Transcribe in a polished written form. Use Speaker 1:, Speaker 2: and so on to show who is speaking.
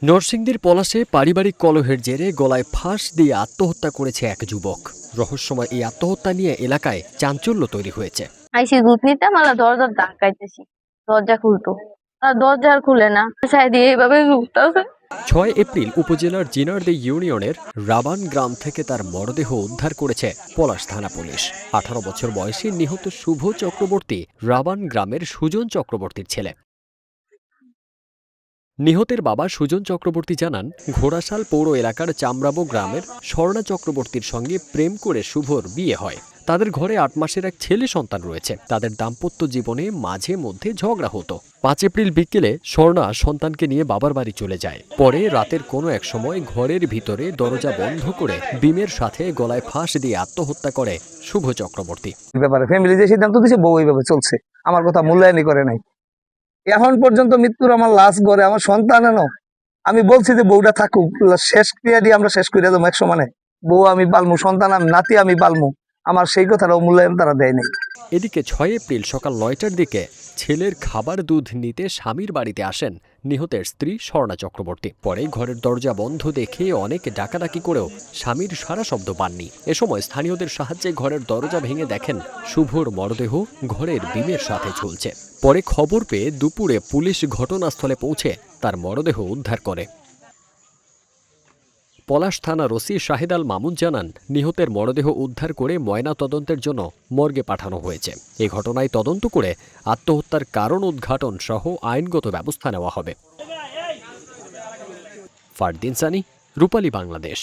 Speaker 1: নরসিংদীর পলাশে পারিবারিক কলহের জেরে গলায় ফাঁস দিয়ে আত্মহত্যা করেছে এক যুবক। রহস্যময় এই আত্মহত্যা নিয়ে এলাকায় চাঞ্চল্য তৈরি হয়েছে।
Speaker 2: আইসি দুধ নিতে মালা দরজার ধাক্কাইতেছি, দরজা খুলতো আর দরজা আর খুলে না, সাই দিয়ে এইভাবে ঝুঁকতেছে।
Speaker 1: ৬ এপ্রিল উপজেলার জিনারদী ইউনিয়নের রাবান গ্রাম থেকে তার মরদেহ উদ্ধার করেছে পলাশ থানা পুলিশ। ১৮ বছর বয়সী নিহত শুভ চক্রবর্তী রাবান গ্রামের সুজন চক্রবর্তীর ছেলে। নিহতের বাবা সুজন চক্রবর্তী জানান, ঘোড়াশাল পৌর এলাকার চামড়াবো গ্রামের স্বর্ণা চক্রবর্তীর সঙ্গে প্রেম করে শুভর বিয়ে হয়। তাদের ঘরে ৮ মাসের এক ছেলে সন্তান রয়েছে। তাদের দাম্পত্য জীবনে মাঝে মধ্যে ঝগড়া হতো। ৫ এপ্রিল বিকেলে স্বর্ণা সন্তানকে নিয়ে বাবার বাড়ি চলে যায়। পরে রাতের কোনো এক সময় ঘরের ভিতরে দরজা বন্ধ করে বিমের সাথে গলায় ফাঁস দিয়ে আত্মহত্যা করে শুভ চক্রবর্তী।
Speaker 3: ব্যাপারে ফ্যামিলি যে সিদ্ধান্ত দিয়েছে বউ এইভাবে চলছে, আমার কথা মূল্যায়নই করে নাই। এখন পর্যন্ত মৃত্যুর আমার লাশ ঘরে, আমার সন্তান এনো। আমি বলছি যে বউটা থাকুক, শেষ ক্রিয়া দিয়ে আমরা শেষ করে দেবো এক সমানে। বউ আমি পালমু, সন্তান আমি, নাতি আমি পালমু, আমার সেই কথাটাও মূল্যায়ন তারা দেয় নাই।
Speaker 1: এদিকে ৬ এপ্রিল সকাল ৯টার দিকে ছেলের খাবার দুধ নিতে স্বামীর বাড়িতে আসেন নিহতের স্ত্রী স্বর্ণা চক্রবর্তী। পরে ঘরের দরজা বন্ধ দেখে অনেক ডাকাডাকি করেও স্বামীর সারা শব্দ পাননি। এ সময় স্থানীয়দের সাহায্যে ঘরের দরজা ভেঙে দেখেন শুভর মরদেহ ঘরের বিমের সাথে ঝুলছে। পরে খবর পেয়ে দুপুরে পুলিশ ঘটনাস্থলে পৌঁছে তার মরদেহ উদ্ধার করে। পলাশ থানার ওসি শাহেদ আল মামুন জানান, নিহতের মরদেহ উদ্ধার করে ময়না তদন্তের জন্য মর্গে পাঠানো হয়েছে। এ ঘটনায় তদন্ত করে আত্মহত্যার কারণ উদ্ঘাটন সহ আইনগত ব্যবস্থা নেওয়া হবে। ফারদিন সানি, রূপালী বাংলাদেশ।